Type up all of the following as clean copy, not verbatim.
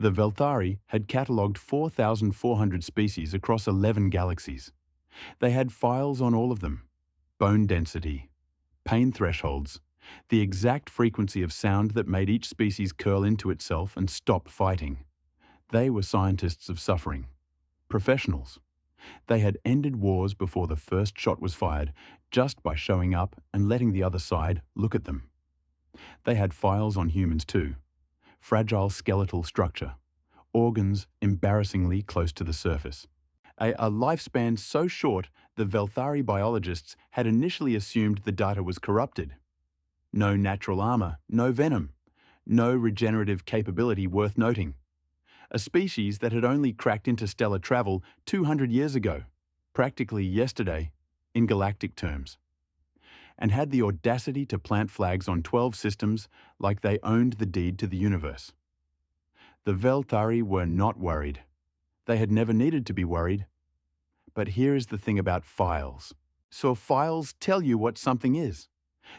The Velthari had catalogued 4,400 species across 11 galaxies. They had files on all of them: bone density, pain thresholds, the exact frequency of sound that made each species curl into itself and stop fighting. They were scientists of suffering, professionals. They had ended wars before the first shot was fired, just by showing up and letting the other side look at them. They had files on humans too: fragile skeletal structure, organs embarrassingly close to the surface. A lifespan so short the Velthari biologists had initially assumed the data was corrupted. No natural armor, no venom, no regenerative capability worth noting. A species that had only cracked interstellar travel 200 years ago, practically yesterday, in galactic terms, and had the audacity to plant flags on 12 systems like they owned the deed to the universe. The Velthari were not worried. They had never needed to be worried. But here is the thing about files. So files tell you what something is.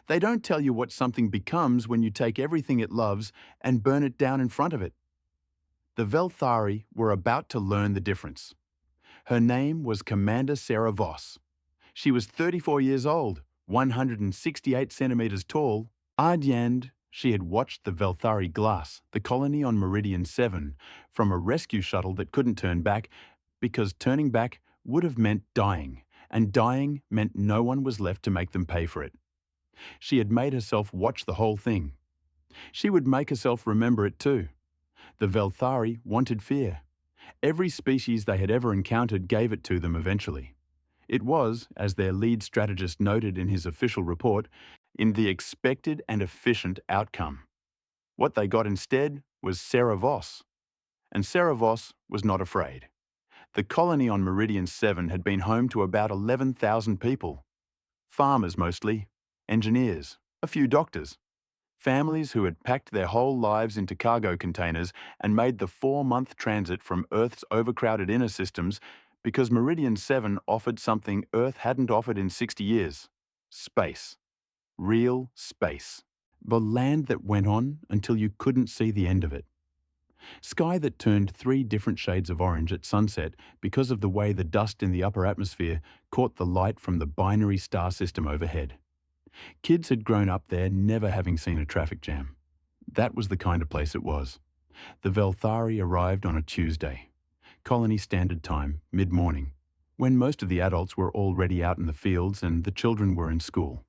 They don't tell you what something becomes when you take everything it loves and burn it down in front of it. The Velthari were about to learn the difference. Her name was Commander Sarah Voss. She was 34 years old, 168 centimeters tall. Ardyan, she had watched the Velthari glass, the colony on Meridian 7, from a rescue shuttle that couldn't turn back, because turning back would have meant dying, and dying meant no one was left to make them pay for it. She had made herself watch the whole thing. She would make herself remember it too. The Velthari wanted fear. Every species they had ever encountered gave it to them eventually. It was, as their lead strategist noted in his official report, in the expected and efficient outcome. What they got instead was Sarah Voss. And Sarah Voss was not afraid. The colony on Meridian 7 had been home to about 11,000 people. Farmers mostly, engineers, a few doctors. Families who had packed their whole lives into cargo containers and made the 4-month transit from Earth's overcrowded inner systems because Meridian 7 offered something Earth hadn't offered in 60 years: space. Real space. The land that went on until you couldn't see the end of it. Sky that turned 3 different shades of orange at sunset because of the way the dust in the upper atmosphere caught the light from the binary star system overhead. Kids had grown up there never having seen a traffic jam. That was the kind of place it was. The Velthari arrived on a Tuesday, colony standard time, mid-morning, when most of the adults were already out in the fields and the children were in school.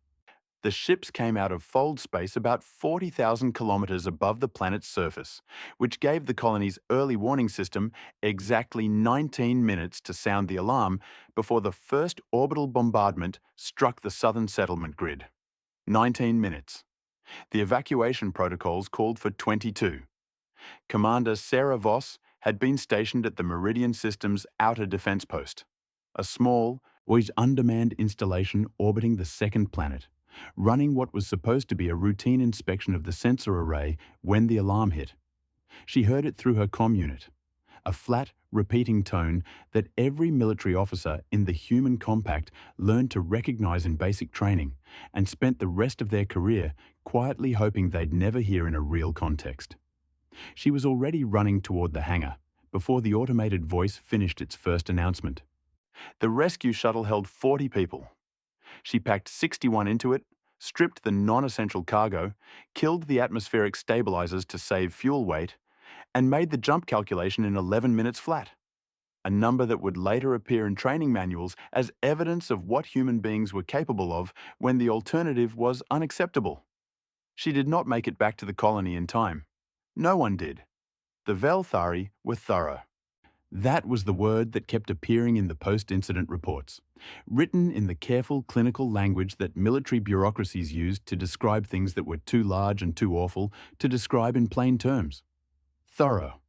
The ships came out of fold space about 40,000 kilometers above the planet's surface, which gave the colony's early warning system exactly 19 minutes to sound the alarm before the first orbital bombardment struck the southern settlement grid. 19 minutes. The evacuation protocols called for 22. Commander Sarah Voss had been stationed at the Meridian System's outer defense post, a small, unmanned installation orbiting the second planet, running what was supposed to be a routine inspection of the sensor array when the alarm hit. She heard it through her comm unit, a flat, repeating tone that every military officer in the human compact learned to recognize in basic training and spent the rest of their career quietly hoping they'd never hear in a real context. She was already running toward the hangar before the automated voice finished its first announcement. The rescue shuttle held 40 people. She packed 61 into it, stripped the non-essential cargo, killed the atmospheric stabilizers to save fuel weight, and made the jump calculation in 11 minutes flat, a number that would later appear in training manuals as evidence of what human beings were capable of when the alternative was unacceptable. She did not make it back to the colony in time. No one did. The Velthari were thorough. That was the word that kept appearing in the post-incident reports, written in the careful clinical language that military bureaucracies used to describe things that were too large and too awful to describe in plain terms. Thorough,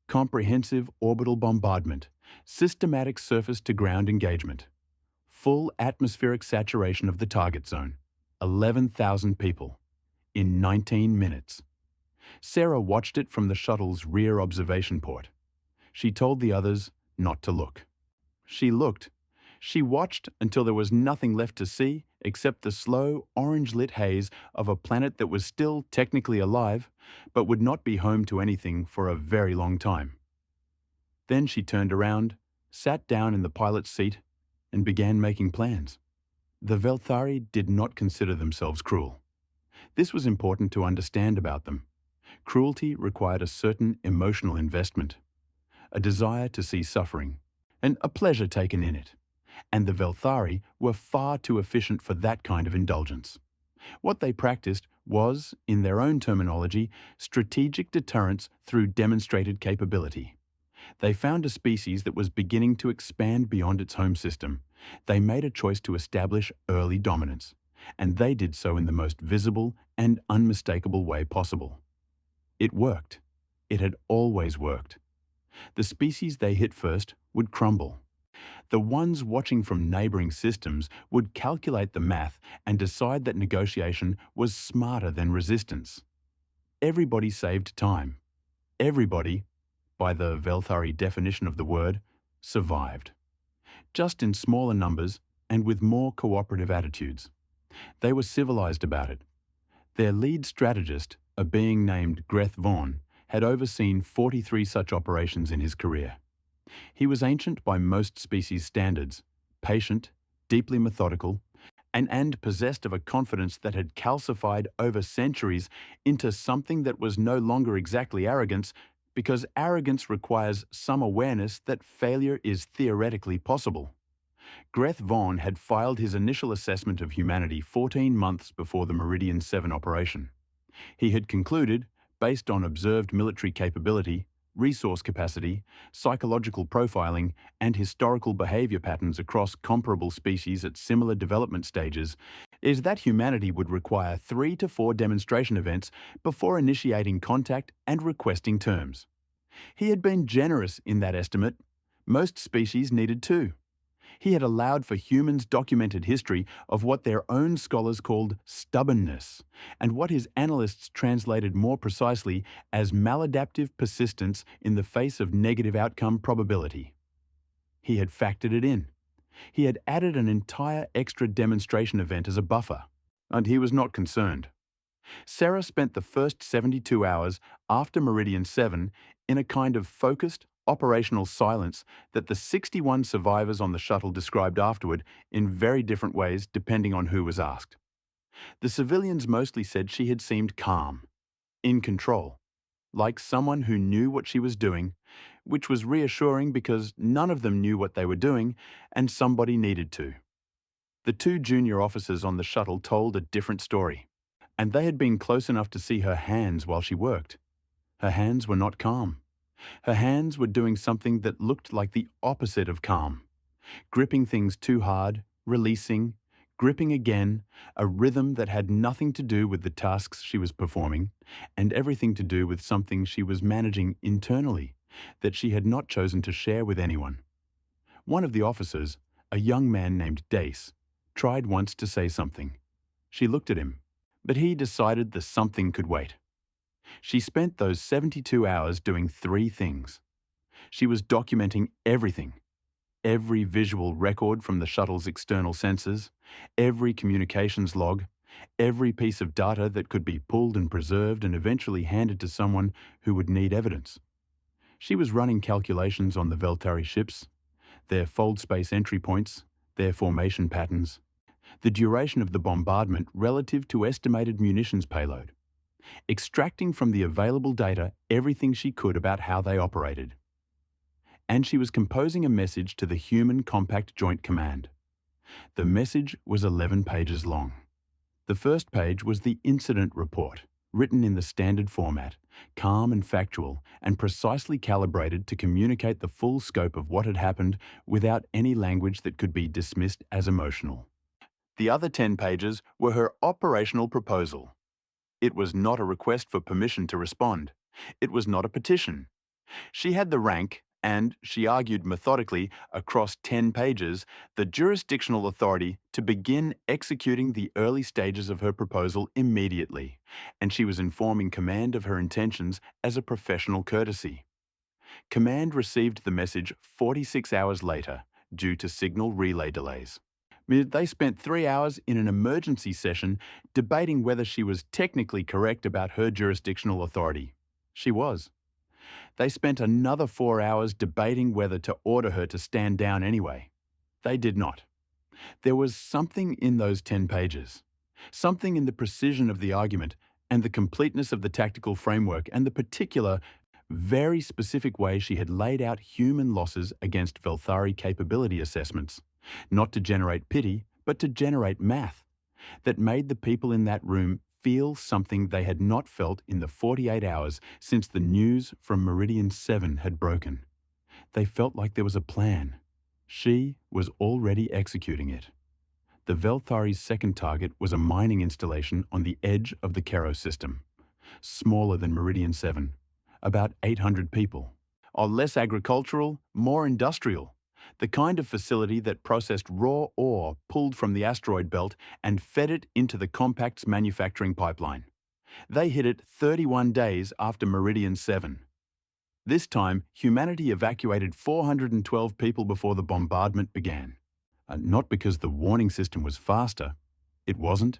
comprehensive orbital bombardment, systematic surface-to-ground engagement, full atmospheric saturation of the target zone, 11,000 people, in 19 minutes. Sarah watched it from the shuttle's rear observation port. She told the others not to look. She looked. She watched until there was nothing left to see except the slow, orange-lit haze of a planet that was still technically alive, but would not be home to anything for a very long time. Then she turned around, sat down in the pilot's seat, and began making plans. The Velthari did not consider themselves cruel. This was important to understand about them. Cruelty required a certain emotional investment, a desire to see suffering, and a pleasure taken in it. And the Velthari were far too efficient for that kind of indulgence. What they practiced was, in their own terminology, strategic deterrence through demonstrated capability. They found a species that was beginning to expand beyond its home system. They made a choice to establish early dominance, and they did so in the most visible and unmistakable way possible. It worked. It had always worked. The species they hit first would crumble. The ones watching from neighboring systems would calculate the math and decide that negotiation was smarter than resistance. Everybody saved time. Everybody, by the Velthari definition of the word, survived. Just in smaller numbers and with more cooperative attitudes. They were civilized about it. Their lead strategist, a being named Greth Vaughn, had overseen 43 such operations in his career. He was ancient by most species standards, patient, deeply methodical, and possessed of a confidence that had calcified over centuries into something that was no longer exactly arrogance, because arrogance requires some awareness that failure is theoretically possible. Greth Vaughn had filed his initial assessment of humanity 14 months before the Meridian 7 operation. He had concluded, based on observed military capability, resource capacity, psychological profiling, and historical behavior patterns across comparable species at similar development stages, is that humanity would require 3 to 4 demonstration events before initiating contact and requesting terms. He had been generous in that estimate. Most species needed 2. He had allowed for humans' documented history of what their own scholars called stubbornness, and what his analysts translated more precisely as maladaptive persistence in the face of negative outcome probability. He had factored it in. He had added an entire extra demonstration event as a buffer, and he was not concerned. Sarah spent the first 72 hours after Meridian 7 in a kind of focused, operational silence that the 61 survivors on the shuttle described afterward in very different ways depending on who was asked. The civilians mostly said she had seemed calm, in control, like someone who knew what she was doing, which was reassuring because none of them knew what they were doing and somebody needed to. The 2 junior officers on the shuttle told a different story, and they had been close enough to see her hands while she worked. Her hands were not calm. Her hands were doing something that looked like the opposite of calm. Gripping things too hard, releasing, gripping again, a rhythm that had nothing to do with the tasks she was performing, and everything to do with something she was managing internally that she had not chosen to share with anyone. One of the officers, a young man named Dace, tried once to say something. She looked at him, but he decided the something could wait. She spent those 72 hours doing 3 things. She was documenting everything. Every visual record from the shuttle's external sensors, every communications log, every piece of data that could be pulled and preserved and eventually handed to someone who would need evidence. She was running calculations on the Veltari ships, their fold space entry points, their formation patterns, the duration of the bombardment relative to estimated munitions payload, extracting from the available data everything she could about how they operated. And she was composing a message to the Human Compact Joint Command. The message was 11 pages long. The first page was the incident report, written in the standard format, calm and factual, and precisely calibrated to communicate the full scope of what had happened without any language that could be dismissed as emotional. The other 10 pages were her operational proposal. It was not a request for permission to respond. It was not a petition. She had the rank, and she argued methodically across 10 pages, the jurisdictional authority to begin executing the early stages of her proposal immediately, and she was informing Command of her intentions as a professional courtesy. Command received the message 46 hours later due to signal relay delays. They spent 3 hours in an emergency session debating whether she was technically correct about her jurisdictional authority. She was. They spent another 4 hours debating whether to order her to stand down anyway. They did not. There was something in those 10 pages, something in the precision of the argument and the completeness of the tactical framework and the particular, very specific way she had laid out human losses against Velthari capability assessments, not to generate pity, but to generate math, that made the people in that room feel something they had not felt in the 48 hours since the news from Meridian 7 had broken. They felt like there was a plan. She was already executing it. The Velthari's second target was a mining installation on the edge of the Kero system, smaller than Meridian 7, about 800 people. Or less agricultural, more industrial. The kind of facility that processed raw ore pulled from the asteroid belt and fed it into the compact's manufacturing pipeline. They hit it 31 days after Meridian 7. This time, humanity evacuated 412 people before the bombardment began. Not because the warning system was faster, it wasn't,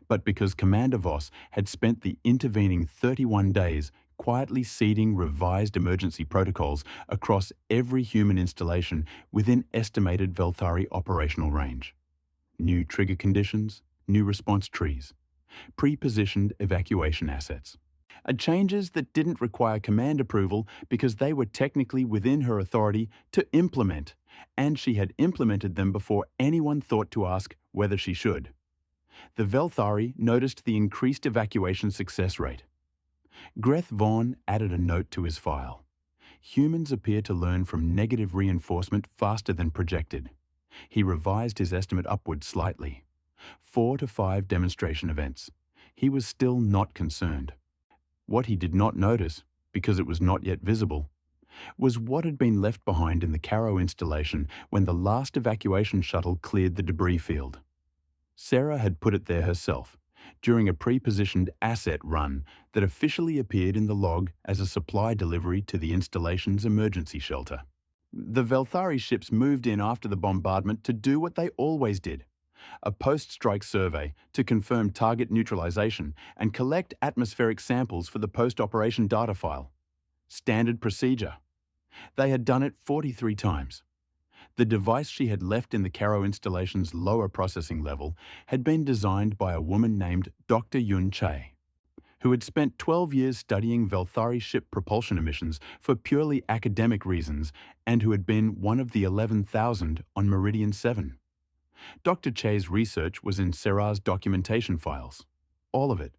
but because Commander Voss had spent the intervening 31 days quietly seeding revised emergency protocols across every human installation within estimated Velthari operational range. New trigger conditions, new response trees, pre-positioned evacuation assets. Changes that didn't require command approval because they were technically within her authority to implement, and she had implemented them before anyone thought to ask whether she should. The Velthari noticed the increased evacuation success rate. Greth Vaughn added a note to his file. Humans appear to learn from negative reinforcement faster than projected. He revised his estimate upward slightly. 4 to 5 demonstration events. He was still not concerned. What he did not notice, because it was not yet visible, was what had been left behind in the Karo installation when the last evacuation shuttle cleared the debris field. Sarah had put it there herself, during a pre-positioned asset run that officially appeared in the log as a supply delivery to the installation's emergency shelter. The Velthari ships moved in after the bombardment to do what they always did: a post-strike survey to confirm target neutralization and collect atmospheric samples for the post-operation data file. Standard procedure. They had done it 43 times. The device she had left in the Karo installation's lower processing level had been designed by a woman named Dr. Yun Che, who had spent 12 years studying Velthari ship propulsion emissions for purely academic reasons and who had been one of the 11,000 on Meridian 7. Dr. Che's research was in Serra's documentation files. All of it.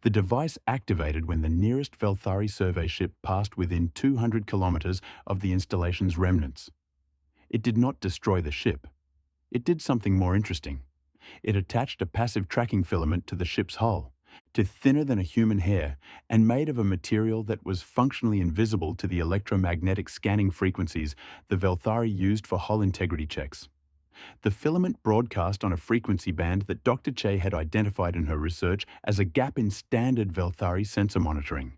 The device activated when the nearest Velthari survey ship passed within 200 kilometers of the installation's remnants. It did not destroy the ship. It did something more interesting. It attached a passive tracking filament to the ship's hull, to thinner than a human hair and made of a material that was functionally invisible to the electromagnetic scanning frequencies the Velthari used for hull integrity checks. The filament broadcast on a frequency band that Dr. Che had identified in her research as a gap in standard Velthari sensor monitoring.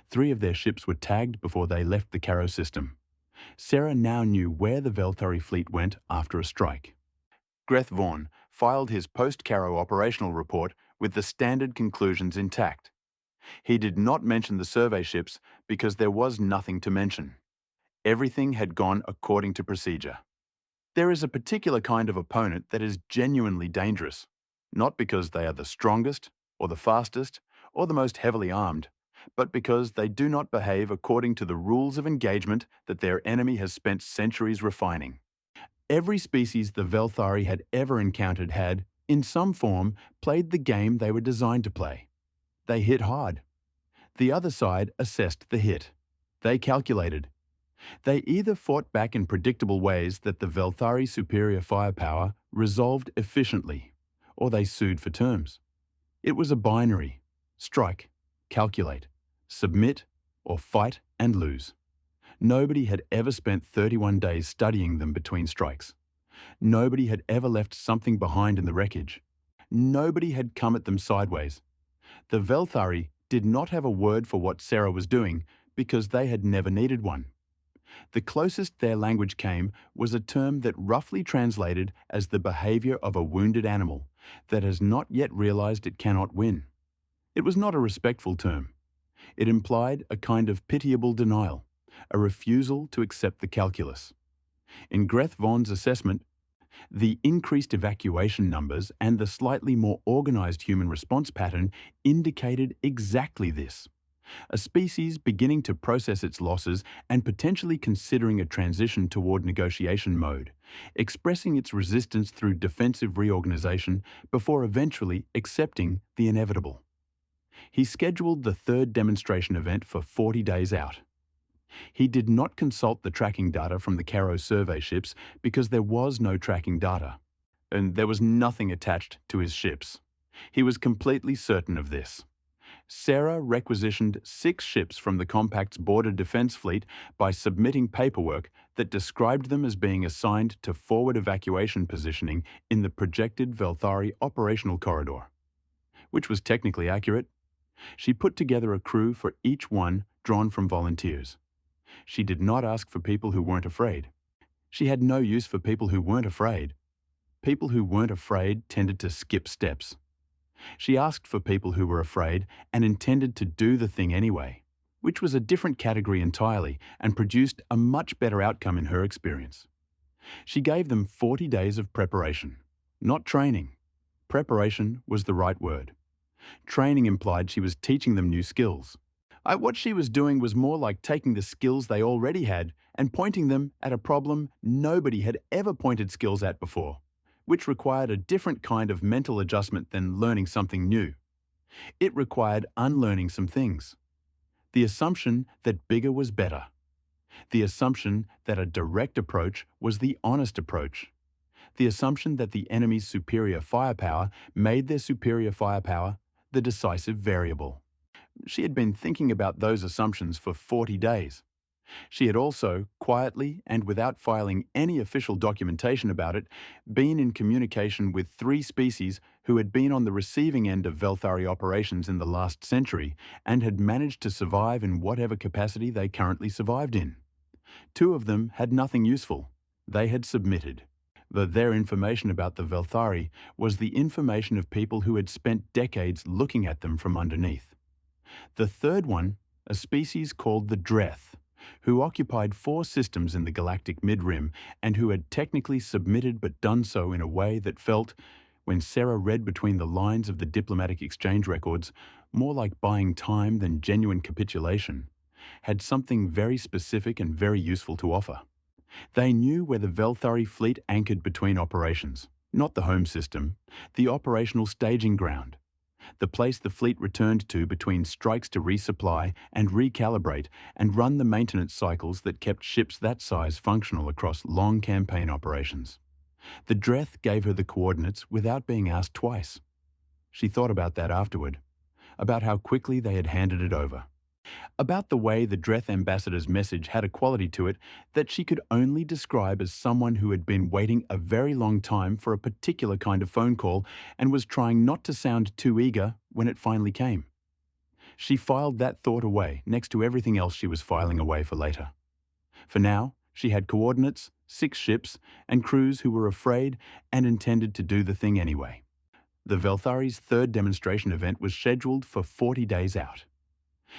3 of their ships were tagged before they left the Karo system. Sarah now knew where the Velthari fleet went after a strike. Greth Vaughn filed his post-Karo operational report with the standard conclusions intact. He did not mention the survey ships because there was nothing to mention. Everything had gone according to procedure. There is a particular kind of opponent that is genuinely dangerous, not because they are the strongest, or the fastest, or the most heavily armed, but because they do not behave according to the rules of engagement that their enemy has spent centuries refining. Every species the Velthari had ever encountered had, in some form, played the game they were designed to play. They hit hard. The other side assessed the hit. They calculated. They either fought back in predictable ways that the Velthari superior firepower resolved efficiently, or they sued for terms. It was a binary: strike, calculate, submit, or fight and lose. Nobody had ever spent 31 days studying them between strikes. Nobody had ever left something behind in the wreckage. Nobody had come at them sideways. The Velthari did not have a word for what Sarah was doing because they had never needed one. The closest their language came was a term that roughly translated as the behavior of a wounded animal that has not yet realized it cannot win. It was not a respectful term. It implied a kind of pitiable denial, a refusal to accept the calculus. In Greth Vaughan's assessment, the increased evacuation numbers and the slightly more organized human response pattern indicated exactly this. A species beginning to process its losses and potentially considering a transition toward negotiation mode, expressing its resistance through defensive reorganization before eventually accepting the inevitable. He scheduled the third demonstration event for 40 days out. He did not consult the tracking data from the Caro survey ships because there was no tracking data, and there was nothing attached to his ships. He was completely certain of this. Sarah requisitioned 6 ships from the Compact's border defense fleet by submitting paperwork that described them as being assigned to forward evacuation positioning in the projected Velthari operational corridor, which was technically accurate. She put together a crew for each one drawn from volunteers. She did not ask for people who weren't afraid. She had no use for people who weren't afraid. People who weren't afraid tended to skip steps. She asked for people who were afraid and intended to do the thing anyway, which was a different category entirely and produced a much better outcome in her experience. She gave them 40 days of preparation, not training. Preparation was the right word. Training implied she was teaching them new skills. What she was doing was more like taking the skills they already had and pointing them at a problem nobody had ever pointed skills at before, which required a different kind of mental adjustment than learning something new. It required unlearning some things. The assumption that bigger was better. The assumption that a direct approach was the honest approach. The assumption that the enemy's superior firepower made their superior firepower the decisive variable. She had been thinking about those assumptions for 40 days. She had also, quietly and without filing any official documentation about it, been in communication with 3 species who had been on the receiving end of Velthari operations in the last century and had managed to survive in whatever capacity they currently survived in. 2 of them had nothing useful. They had submitted. Their information about the Velthari was the information of people who had spent decades looking at them from underneath. The third one, a species called the Dreth, who occupied 4 systems in the galactic mid-rim and who had technically submitted but done so in a way that felt, when Sarah read between the lines of the diplomatic exchange records, more like buying time than genuine capitulation, had something very specific and very useful to offer. They knew where the Velthari fleet anchored between operations, not the home system, the operational staging ground, the place the fleet returned to between strikes to resupply and recalibrate and run the maintenance cycles that kept ships that size functional across long campaign operations. The Dreth gave her the coordinates without being asked twice. She thought about that afterward, about how quickly they had handed it over, about the way the Dreth ambassador's message had a quality to it that she could only describe as someone who had been waiting a very long time for a particular kind of phone call and was trying not to sound too eager when it finally came. She filed that thought away next to everything else she was filing away for later. For now, she had coordinates, 6 ships, and crews who were afraid and intended to do the thing anyway. The Velthari's third demonstration event was scheduled for 40 days out.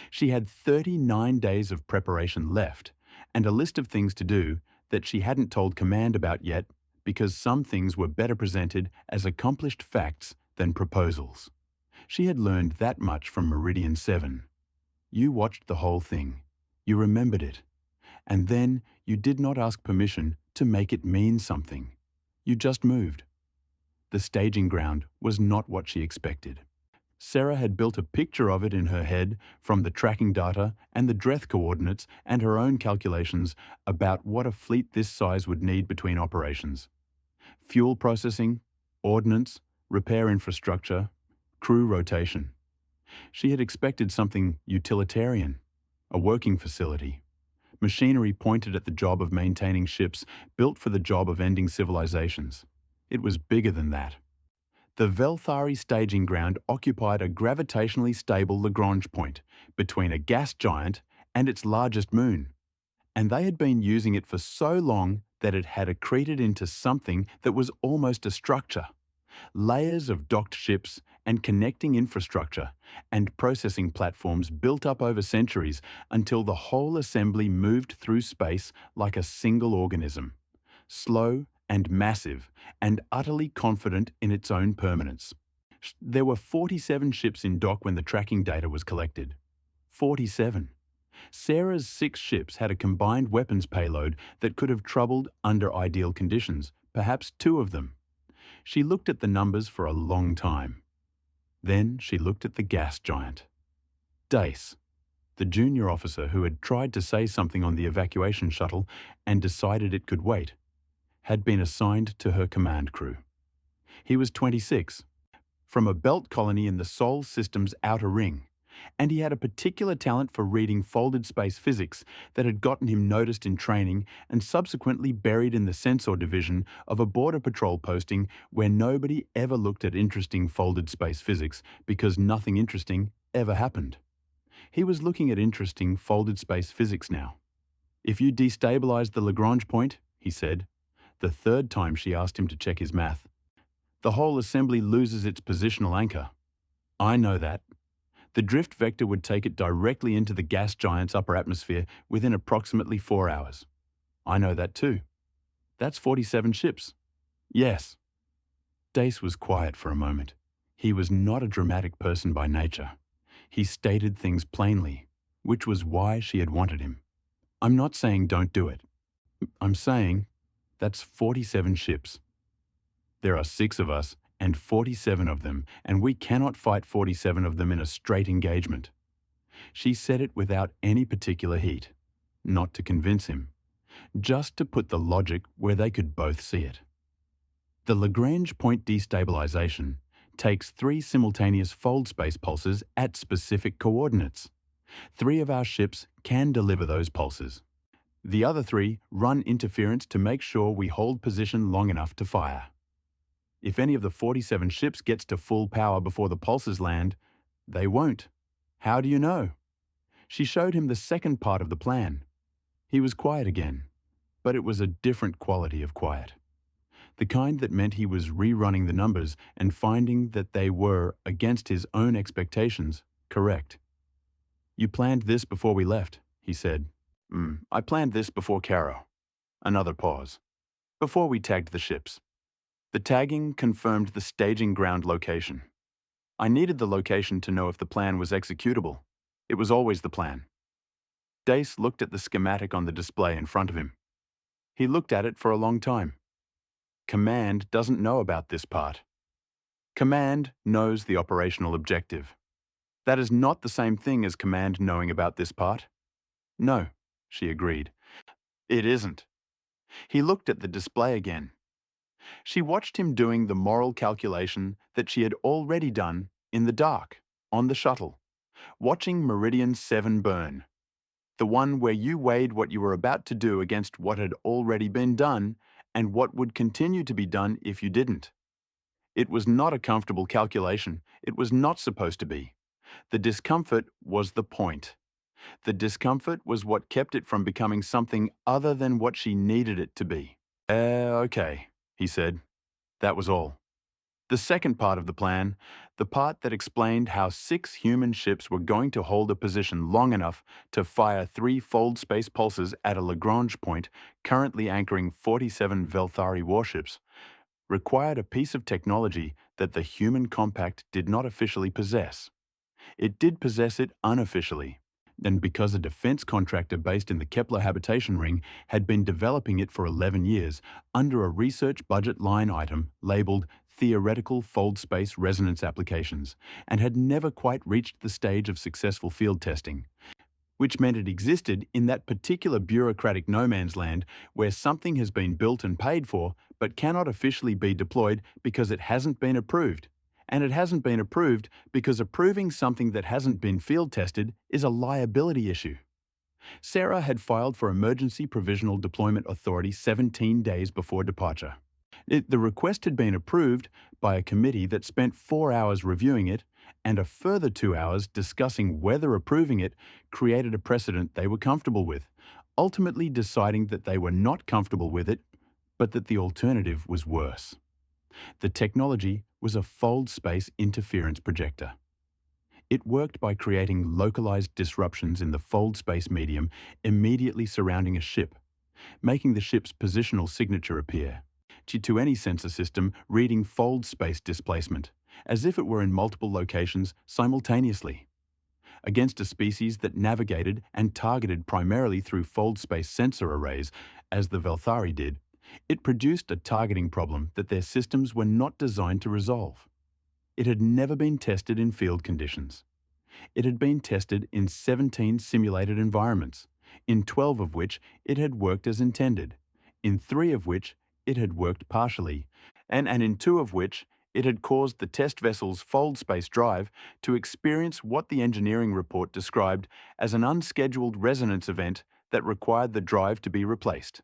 She had 39 days of preparation left and a list of things to do that she hadn't told command about yet because some things were better presented as accomplished facts than proposals. She had learned that much from Meridian 7. You watched the whole thing. You remembered it. And then you did not ask permission to make it mean something. You just moved. The staging ground was not what she expected. Sarah had built a picture of it in her head from the tracking data and the Dreth coordinates and her own calculations about what a fleet this size would need between operations. Fuel processing, ordnance, repair infrastructure, crew rotation. She had expected something utilitarian, a working facility. Machinery pointed at the job of maintaining ships, built for the job of ending civilizations. It was bigger than that. The Velthari staging ground occupied a gravitationally stable Lagrange point between a gas giant and its largest moon, and they had been using it for so long that it had accreted into something that was almost a structure. Layers of docked ships and connecting infrastructure and processing platforms built up over centuries until the whole assembly moved through space like a single organism, slow and massive and utterly confident in its own permanence. There were 47 ships in dock when the tracking data was collected. 47. Sarah's 6 ships had a combined weapons payload that could have troubled under ideal conditions, perhaps 2 of them. She looked at the numbers for a long time. Then she looked at the gas giant. Dace, the junior officer who had tried to say something on the evacuation shuttle and decided it could wait, had been assigned to her command crew. He was 26, from a belt colony in the Sol system's outer ring, and he had a particular talent for reading folded space physics that had gotten him noticed in training and subsequently buried in the sensor division of a border patrol posting where nobody ever looked at interesting folded space physics because nothing interesting ever happened. He was looking at interesting folded space physics now. "If you destabilize the Lagrange point," he said, the third time she asked him to check his math, "the whole assembly loses its positional anchor." "I know that. The drift vector would take it directly into the gas giant's upper atmosphere within approximately 4 hours." "I know that too." "That's 47 ships." "Yes." Dace was quiet for a moment. He was not a dramatic person by nature. He stated things plainly, which was why she had wanted him. "I'm not saying don't do it. I'm saying that's 47 ships. There are 6 of us and 47 of them, and we cannot fight 47 of them in a straight engagement." She said it without any particular heat, not to convince him, just to put the logic where they could both see it. The Lagrange point destabilization takes 3 simultaneous fold space pulses at specific coordinates. 3 of our ships can deliver those pulses. The other 3 run interference to make sure we hold position long enough to fire. If any of the 47 ships gets to full power before the pulses land, they won't. How do you know? She showed him the second part of the plan. He was quiet again, but it was a different quality of quiet. The kind that meant he was rerunning the numbers and finding that they were, against his own expectations, correct. "You planned this before we left," he said. I planned this before Caro." Another pause. "Before we tagged the ships. The tagging confirmed the staging ground location. I needed the location to know if the plan was executable. It was always the plan." Dace looked at the schematic on the display in front of him. He looked at it for a long time. "Command doesn't know about this part. Command knows the operational objective. That is not the same thing as Command knowing about this part." "No," she agreed. "It isn't." He looked at the display again. She watched him doing the moral calculation that she had already done in the dark, on the shuttle, watching Meridian 7 burn. The one where you weighed what you were about to do against what had already been done and what would continue to be done if you didn't. It was not a comfortable calculation. It was not supposed to be. The discomfort was the point. The discomfort was what kept it from becoming something other than what she needed it to be. Okay," he said. That was all. The second part of the plan, the part that explained how 6 human ships were going to hold a position long enough to fire 3 fold space pulses at a Lagrange point currently anchoring 47 Velthari warships, required a piece of technology that the human compact did not officially possess. It did possess it unofficially, and because a defense contractor based in the Kepler habitation ring had been developing it for 11 years under a research budget line item labeled Theoretical Fold Space Resonance Applications, and had never quite reached the stage of successful field testing, which meant it existed in that particular bureaucratic no man's land where something has been built and paid for but cannot officially be deployed because it hasn't been approved. And it hasn't been approved because approving something that hasn't been field tested is a liability issue. Sarah had filed for Emergency Provisional Deployment Authority 17 days before departure. The request had been approved by a committee that spent 4 hours reviewing it and a further 2 hours discussing whether approving it created a precedent they were comfortable with, ultimately deciding that they were not comfortable with it, but that the alternative was worse. The technology was a fold-space interference projector. It worked by creating localized disruptions in the fold-space medium immediately surrounding a ship, making the ship's positional signature appear to any sensor system reading fold-space displacement, as if it were in multiple locations simultaneously. Against a species that navigated and targeted primarily through fold-space sensor arrays, as the Velthari did, it produced a targeting problem that their systems were not designed to resolve. It had never been tested in field conditions. It had been tested in 17 simulated environments, in 12 of which it had worked as intended, in 3 of which it had worked partially, and in 2 of which it had caused the test vessel's fold-space drive to experience what the engineering report described as an unscheduled resonance event that required the drive to be replaced.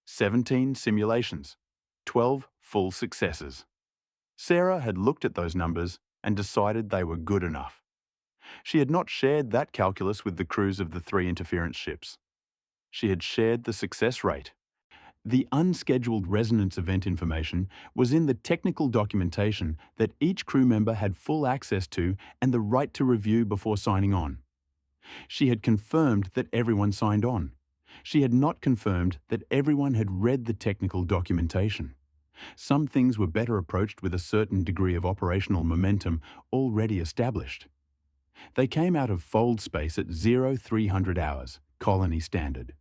17 simulations, 12 full successes. Sarah had looked at those numbers and decided they were good enough. She had not shared that calculus with the crews of the 3 interference ships. She had shared the success rate. The unscheduled resonance event information was in the technical documentation that each crew member had full access to and the right to review before signing on. She had confirmed that everyone signed on. She had not confirmed that everyone had read the technical documentation. Some things were better approached with a certain degree of operational momentum already established. They came out of fold space at 0300 hours, colony standard,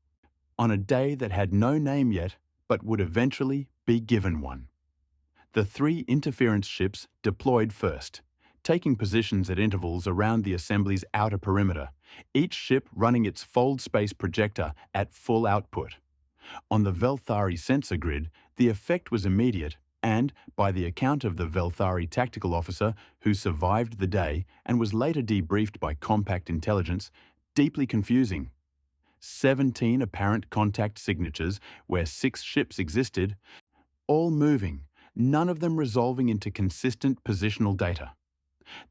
on a day that had no name yet, but would eventually be given one. The 3 interference ships deployed first, taking positions at intervals around the assembly's outer perimeter, each ship running its fold space projector at full output. On the Velthari sensor grid, the effect was immediate and, by the account of the Velthari tactical officer who survived the day and was later debriefed by Compact Intelligence, deeply confusing. 17 apparent contact signatures where 6 ships existed, all moving, none of them resolving into consistent positional data.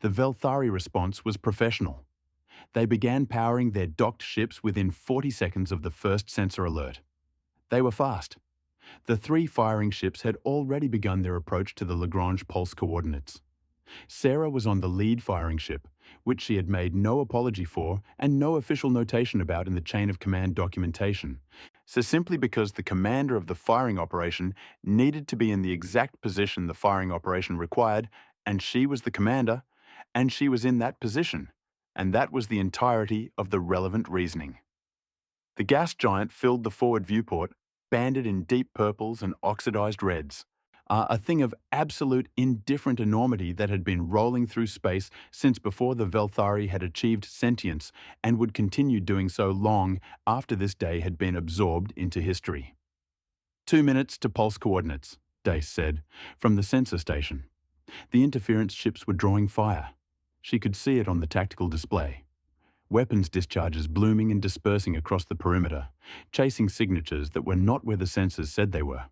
The Velthari response was professional. They began powering their docked ships within 40 seconds of the first sensor alert. They were fast. The 3 firing ships had already begun their approach to the Lagrange pulse coordinates. Sarah was on the lead firing ship, which she had made no apology for and no official notation about in the chain of command documentation, so simply because the commander of the firing operation needed to be in the exact position the firing operation required, and she was the commander, and she was in that position, and that was the entirety of the relevant reasoning. The gas giant filled the forward viewport, banded in deep purples and oxidized reds, a thing of absolute indifferent enormity that had been rolling through space since before the Velthari had achieved sentience and would continue doing so long after this day had been absorbed into history. 2 minutes to pulse coordinates, Dace said, from the sensor station. The interference ships were drawing fire. She could see it on the tactical display. Weapons discharges blooming and dispersing across the perimeter, chasing signatures that were not where the sensors said they were.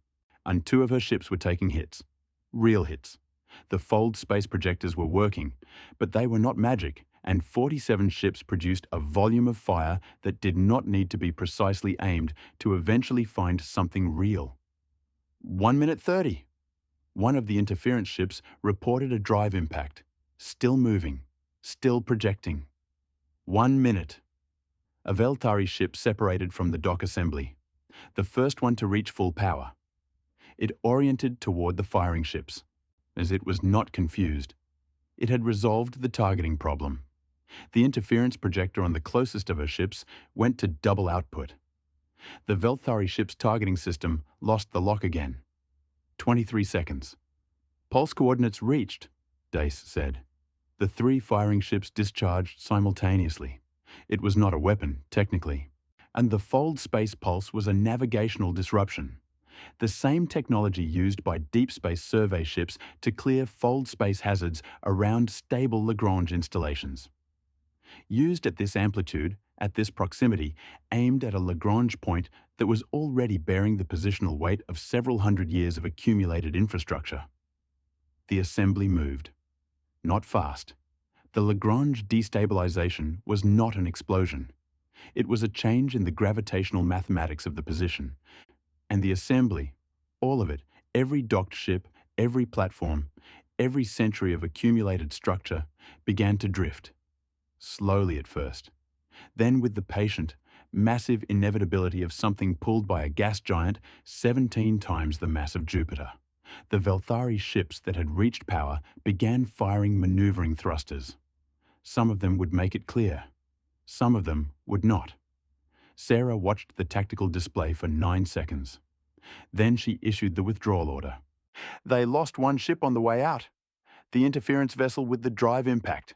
And 2 of her ships were taking hits. Real hits. The fold space projectors were working, but they were not magic, and 47 ships produced a volume of fire that did not need to be precisely aimed to eventually find something real. 1 minute 30. One of the interference ships reported a drive impact. Still moving. Still projecting. 1 minute. A Velthari ship separated from the dock assembly. The first one to reach full power. It oriented toward the firing ships, as it was not confused. It had resolved the targeting problem. The interference projector on the closest of her ships went to double output. The Velthari ship's targeting system lost the lock again. 23 seconds. Pulse coordinates reached, Dace said. The 3 firing ships discharged simultaneously. It was not a weapon, technically. And the fold space pulse was a navigational disruption. The same technology used by deep space survey ships to clear fold space hazards around stable Lagrange installations. Used at this amplitude, at this proximity, aimed at a Lagrange point that was already bearing the positional weight of several hundred years of accumulated infrastructure. The assembly moved. Not fast. The Lagrange destabilization was not an explosion. It was a change in the gravitational mathematics of the position, and the assembly, all of it, every docked ship, every platform, every century of accumulated structure, began to drift, slowly at first. Then with the patient, massive inevitability of something pulled by a gas giant 17 times the mass of Jupiter. The Velthari ships that had reached power began firing maneuvering thrusters. Some of them would make it clear. Some of them would not. Sarah watched the tactical display for 9 seconds. Then she issued the withdrawal order. They lost one ship on the way out, the interference vessel with the drive impact.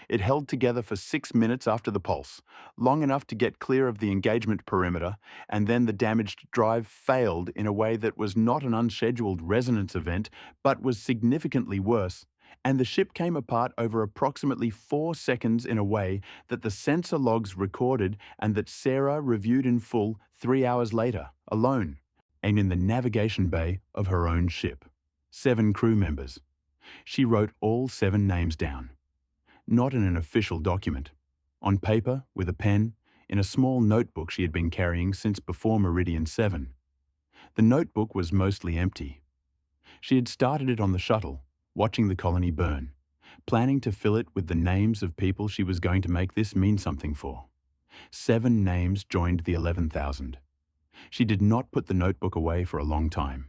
It held together for 6 minutes after the pulse, long enough to get clear of the engagement perimeter, and then the damaged drive failed in a way that was not an unscheduled resonance event, but was significantly worse, and the ship came apart over approximately 4 seconds in a way that the sensor logs recorded and that Sarah reviewed in full 3 hours later, alone, and in the navigation bay of her own ship. 7 crew members. She wrote all 7 names down. Not in an official document. On paper, with a pen, in a small notebook she had been carrying since before Meridian 7. The notebook was mostly empty. She had started it on the shuttle, watching the colony burn, planning to fill it with the names of people she was going to make this mean something for. 7 names joined the 11,000. She did not put the notebook away for a long time.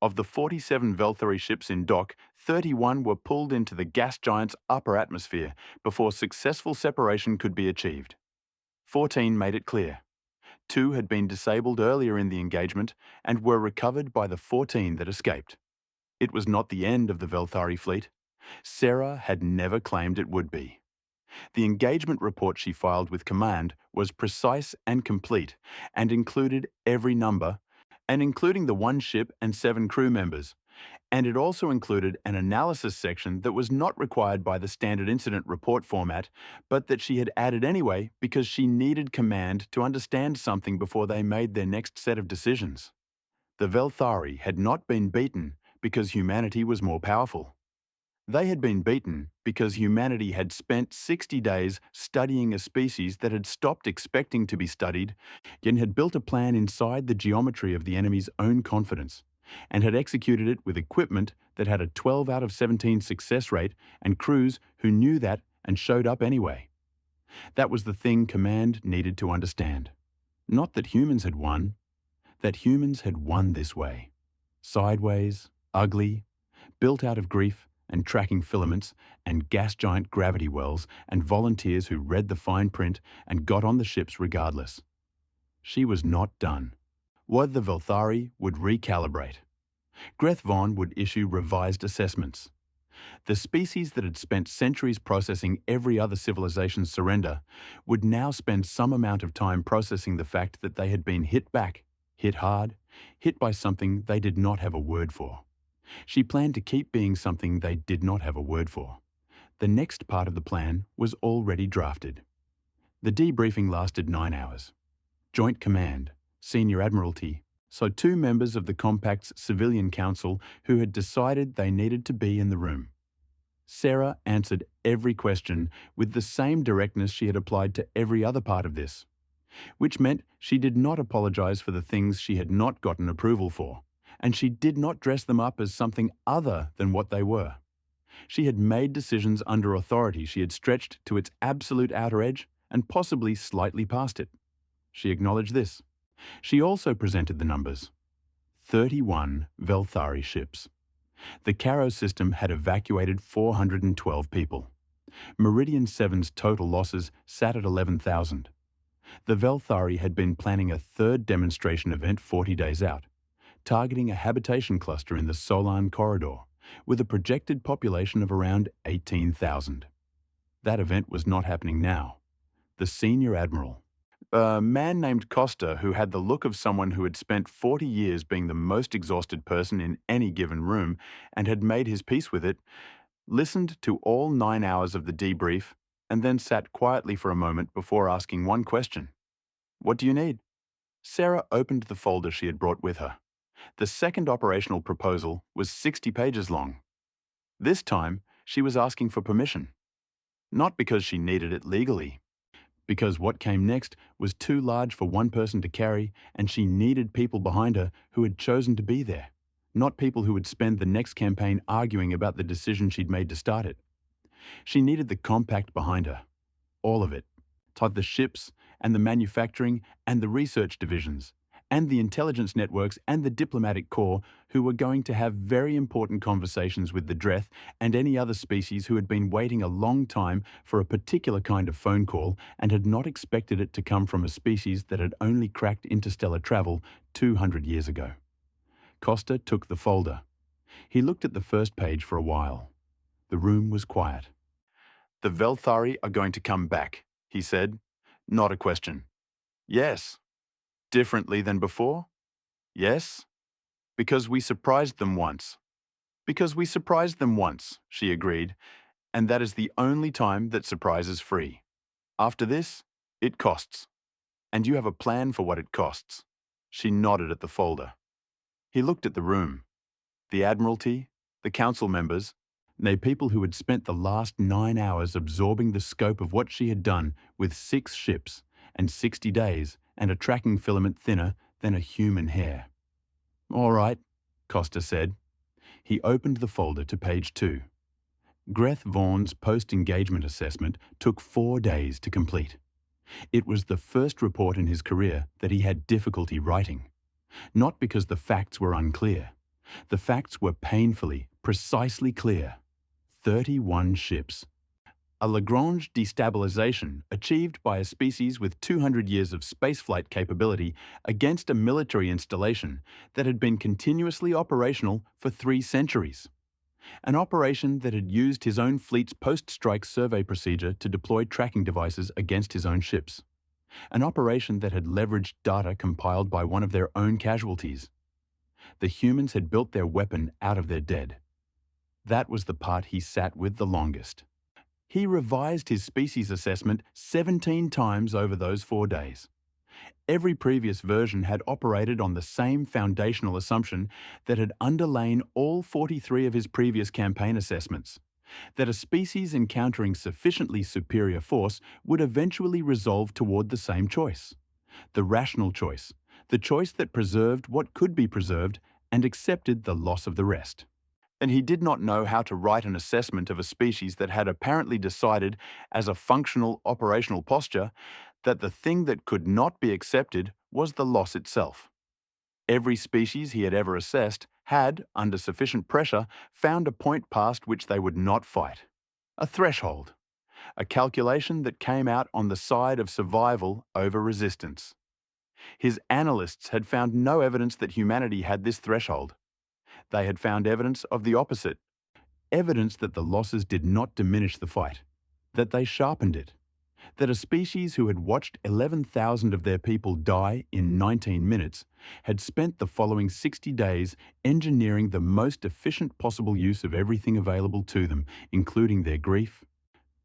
Of the 47 Velthari ships in dock, 31 were pulled into the gas giant's upper atmosphere before successful separation could be achieved. 14 made it clear. 2 had been disabled earlier in the engagement and were recovered by the 14 that escaped. It was not the end of the Velthari fleet. Sarah had never claimed it would be. The engagement report she filed with command was precise and complete and included every number, and including the 1 ship and 7 crew members. And it also included an analysis section that was not required by the standard incident report format, but that she had added anyway because she needed command to understand something before they made their next set of decisions. The Velthari had not been beaten because humanity was more powerful. They had been beaten because humanity had spent 60 days studying a species that had stopped expecting to be studied and had built a plan inside the geometry of the enemy's own confidence, and had executed it with equipment that had a 12 out of 17 success rate and crews who knew that and showed up anyway. That was the thing command needed to understand. Not that humans had won, that humans had won this way. Sideways, ugly, built out of grief, and tracking filaments, and gas giant gravity wells, and volunteers who read the fine print and got on the ships regardless. She was not done. What the Velthari would recalibrate. Greth Vaughn would issue revised assessments. The species that had spent centuries processing every other civilization's surrender would now spend some amount of time processing the fact that they had been hit back, hit hard, hit by something they did not have a word for. She planned to keep being something they did not have a word for. The next part of the plan was already drafted. The debriefing lasted 9 hours. Joint Command, Senior Admiralty, so 2 members of the Compact's Civilian Council who had decided they needed to be in the room. Sarah answered every question with the same directness she had applied to every other part of this, which meant she did not apologize for the things she had not gotten approval for, and she did not dress them up as something other than what they were. She had made decisions under authority she had stretched to its absolute outer edge and possibly slightly past it. She acknowledged this. She also presented the numbers. 31 Velthari ships. The Caro system had evacuated 412 people. Meridian 7's total losses sat at 11,000. The Velthari had been planning a 3rd demonstration event 40 days out, targeting a habitation cluster in the Solan corridor, with a projected population of around 18,000. That event was not happening now. The senior admiral, a man named Costa, who had the look of someone who had spent 40 years being the most exhausted person in any given room and had made his peace with it, listened to all 9 hours of the debrief and then sat quietly for a moment before asking one question. "What do you need?" Sarah opened the folder she had brought with her. The second operational proposal was 60 pages long. This time, she was asking for permission. Not because she needed it legally, because what came next was too large for one person to carry, and she needed people behind her who had chosen to be there, not people who would spend the next campaign arguing about the decision she'd made to start it. She needed the compact behind her, all of it, like the ships and the manufacturing and the research divisions, and the intelligence networks and the diplomatic corps who were going to have very important conversations with the Dreth and any other species who had been waiting a long time for a particular kind of phone call and had not expected it to come from a species that had only cracked interstellar travel 200 years ago. Costa took the folder. He looked at the first page for a while. The room was quiet. "The Velthari are going to come back," he said. "Not a question." "Yes." "Differently than before?" "Yes." "Because we surprised them once." "Because we surprised them once," she agreed, "and that is the only time that surprise is free. After this, it costs. And you have a plan for what it costs." She nodded at the folder. He looked at the room. The Admiralty, the Council members, they people who had spent the last 9 hours absorbing the scope of what she had done with 6 ships and 60 days and a tracking filament thinner than a human hair. "All right," Costa said. He opened the folder to page 2. Greth Vaughan's post-engagement assessment took 4 days to complete. It was the first report in his career that he had difficulty writing. Not because the facts were unclear. The facts were painfully, precisely clear. 31 ships. A Lagrange destabilization achieved by a species with 200 years of spaceflight capability against a military installation that had been continuously operational for 3 centuries. An operation that had used his own fleet's post-strike survey procedure to deploy tracking devices against his own ships. An operation that had leveraged data compiled by one of their own casualties. The humans had built their weapon out of their dead. That was the part he sat with the longest. He revised his species assessment 17 times over those 4 days. Every previous version had operated on the same foundational assumption that had underlain all 43 of his previous campaign assessments, that a species encountering sufficiently superior force would eventually resolve toward the same choice. The rational choice, the choice that preserved what could be preserved and accepted the loss of the rest. And he did not know how to write an assessment of a species that had apparently decided, as a functional operational posture, that the thing that could not be accepted was the loss itself. Every species he had ever assessed had, under sufficient pressure, found a point past which they would not fight. A threshold. A calculation that came out on the side of survival over resistance. His analysts had found no evidence that humanity had this threshold. They had found evidence of the opposite. Evidence that the losses did not diminish the fight, that they sharpened it, that a species who had watched 11,000 of their people die in 19 minutes had spent the following 60 days engineering the most efficient possible use of everything available to them, including their grief,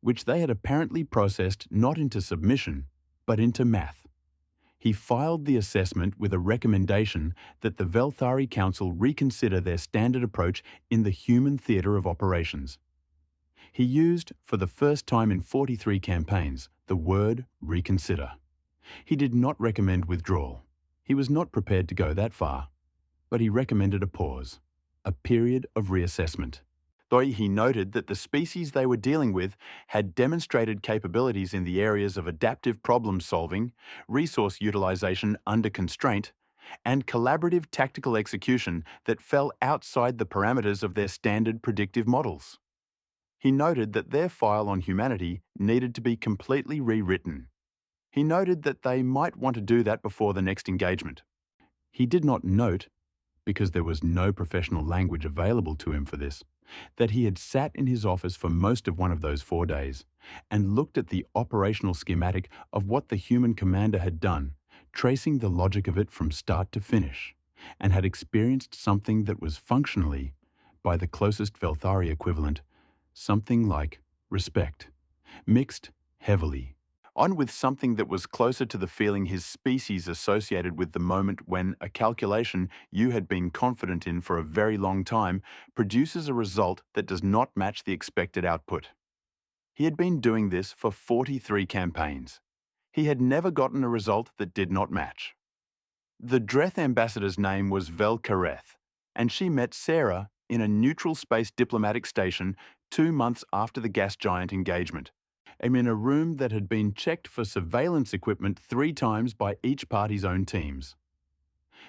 which they had apparently processed not into submission, but into math. He filed the assessment with a recommendation that the Velthari Council reconsider their standard approach in the human theatre of operations. He used, for the first time in 43 campaigns, the word reconsider. He did not recommend withdrawal. He was not prepared to go that far. But he recommended a pause, a period of reassessment. Though he noted that the species they were dealing with had demonstrated capabilities in the areas of adaptive problem-solving, resource utilization under constraint, and collaborative tactical execution that fell outside the parameters of their standard predictive models. He noted that their file on humanity needed to be completely rewritten. He noted that they might want to do that before the next engagement. He did not note, because there was no professional language available to him for this, that he had sat in his office for most of one of those 4 days and looked at the operational schematic of what the human commander had done, tracing the logic of it from start to finish, and had experienced something that was functionally, by the closest Velthari equivalent, something like respect, mixed heavily, on with something that was closer to the feeling his species associated with the moment when a calculation you had been confident in for a very long time produces a result that does not match the expected output. He had been doing this for 43 campaigns. He had never gotten a result that did not match. The Dreth ambassador's name was Vel Kareth, and she met Sarah in a neutral space diplomatic station 2 months after the gas giant engagement, and in a room that had been checked for surveillance equipment 3 times by each party's own teams.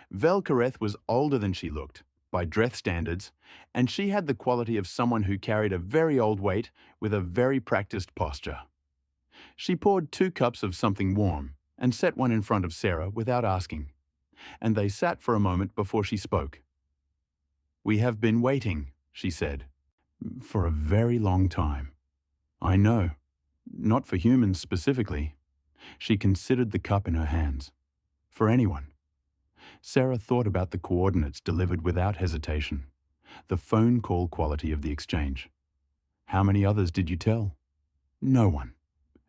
Vel Kareth was older than she looked, by Dreth standards, and she had the quality of someone who carried a very old weight with a very practiced posture. She poured 2 cups of something warm and set one in front of Sarah without asking, and they sat for a moment before she spoke. "We have been waiting," she said, "for a very long time." "I know. Not for humans specifically." She considered the cup in her hands. "For anyone." Sarah thought about the coordinates delivered without hesitation, the phone call quality of the exchange. "How many others did you tell?" "No one."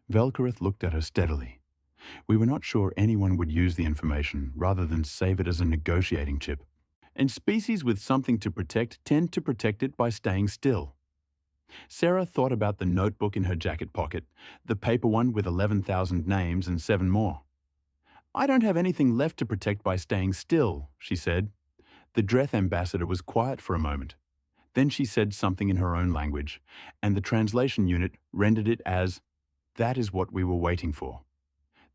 Velkareth looked at her steadily. "We were not sure anyone would use the information rather than save it as a negotiating chip. And species with something to protect tend to protect it by staying still." Sarah thought about the notebook in her jacket pocket, the paper one with 11,000 names and 7 more. "I don't have anything left to protect by staying still," she said. The Dreth ambassador was quiet for a moment. Then she said something in her own language, and the translation unit rendered it as, "That is what we were waiting for."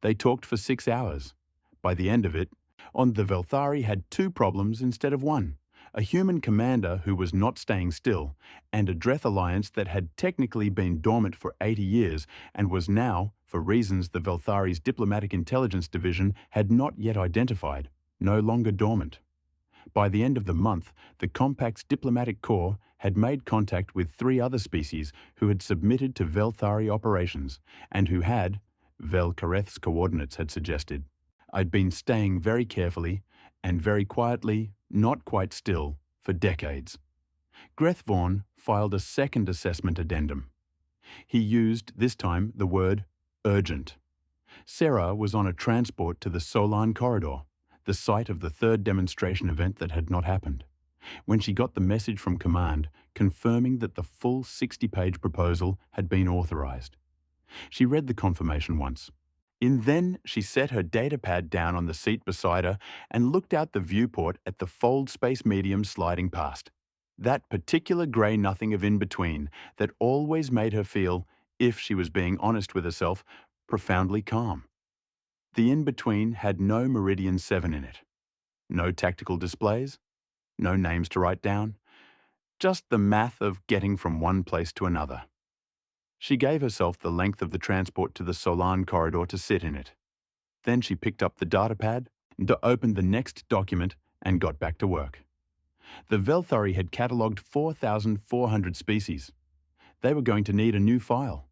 They talked for 6 hours. By the end of it, the Velthari had 2 problems instead of 1. A human commander who was not staying still, and a Dreth alliance that had technically been dormant for 80 years and was now, for reasons the Velthari's diplomatic intelligence division had not yet identified, no longer dormant. By the end of the month, the Compact's diplomatic corps had made contact with 3 other species who had submitted to Velthari operations, and who had, Vel Kareth's coordinates had suggested, I'd been staying very carefully and very quietly, not quite still, for decades. Greth Vaughan filed a second assessment addendum. He used, this time, the word urgent. Sarah was on a transport to the Solan corridor, the site of the 3rd demonstration event that had not happened, when she got the message from command confirming that the full 60-page proposal had been authorized. She read the confirmation once. Then she set her datapad down on the seat beside her and looked out the viewport at the fold space medium sliding past. That particular grey nothing of in-between that always made her feel, if she was being honest with herself, profoundly calm. The in-between had no Meridian 7 in it. No tactical displays, no names to write down, just the math of getting from one place to another. She gave herself the length of the transport to the Solan corridor to sit in it. Then she picked up the datapad, opened the next document, and got back to work. The Velthari had catalogued 4,400 species. They were going to need a new file.